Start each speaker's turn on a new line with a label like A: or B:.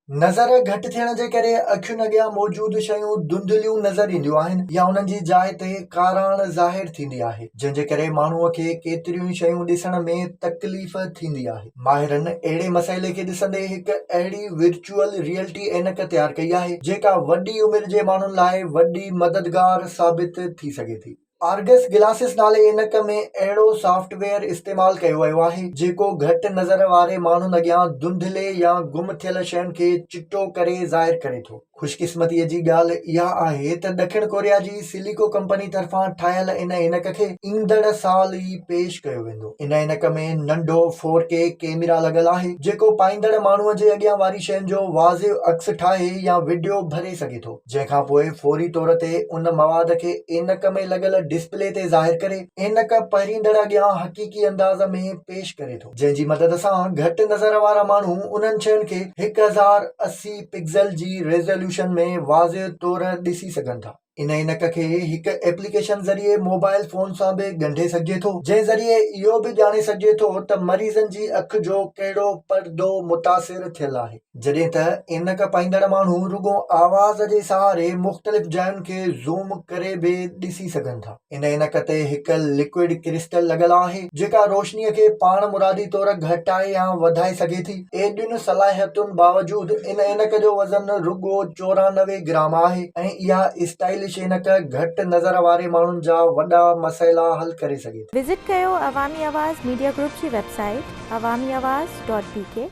A: नज़र घटि थियण जे करे अखियुनि अॻियां मौजूद शयूं धुंधलियूं नज़र ईंदियूं आहिनि या उन्हनि जी जाइ ते काराण ज़ाहिर थींदी आहे, जंहिंजे करे माण्हूअ खे केतिरियूं ई शयूं ॾिसण में तकलीफ़ थींदी आहे। माहिरनि अहिड़े मसइले खे ॾिसंदे हिकु अहिड़ी विर्चुअल रियलिटी ऐनक तयारु कई आहे जेका वॾी उमिरि जे माण्हुनि लाइ वॾी मददगार साबित थी सघे थी। आर्गस ग्लासिस नाले ऐनक में अहिड़ो सॉफ्टवेयर इस्तेमालु कयो वियो आहे जेको घटि नज़र वारे माण्हुनि अॻियां धुंधले या गुम थियल शयुनि खे चिटो करे ज़ाहिर करे थो। ख़ुशकिस्मतीअ जी ॻाल्हि इहा आहे त ॾखिण कोरिया जी सिलिको कंपनी तरफ़ां ठाहियल इन ऐनक खे ईंदड़ साल ई पेश कयो वेंदो। इन ऐनक में नंढो 4K कैमरा लॻल आहे जेको पाईंदड़ माण्हूअ जे अॻियां वारी शयुनि जो वाज़िब अक्स ठाहे या वीडियो भरे सघे थो, जंहिंखां पोइ फौरी तौर ते उन मवाद खे ऐनक में लॻल डिस्प्ले ते ज़ाहिर करे ऐनक पढ़ींदड़ अॻियां हक़ीक़ी अंदाज़ में पेश करे थो, जंहिंजी मदद सां घटि नज़र वारा माण्हू उन्हनि शयुनि खे 1080 पिक्सल जी रेज़ोल्यूशन में वाज़िब तौर ॾिसी सघनि था। इन ऐनक खे हिकु एप्लीकेशन ज़रिए मोबाइल फोन सां बि ॻंढे सघिजे थो, जंहिं ज़रिए इहो बि ॼाणे सघिजे थो त मरीज़नि जी अखि जो कहिड़ो परदो मुतासिर थियल आहे, जॾहिं त ऐनक पाईंदड़ माण्हू रुॻो आवाज़ जे सहारे मुख़्तलिफ़ जायुनि खे ज़ूम करे बि ॾिसी सघनि था। इन ऐनक ते हिकु लिक्विड क्रिस्टल लॻल आहे जेका रोशनीअ खे पाण मुरादी तौर घटाए या वधाए सघे थी। एॾियुनि सलाहियतुनि बावजूदि इन ऐनक जो वज़न रुॻो 94 ग्राम आहे ऐं इहा स्टाइलिश ऐनक घटि नज़र वारे माण्हुनि जा वॾा मसइला हल करे सघे थी।
B: विज़िट कयो अवामी आवाज़ मीडिया ग्रुप जी वेबसाइट awamiawaz.pk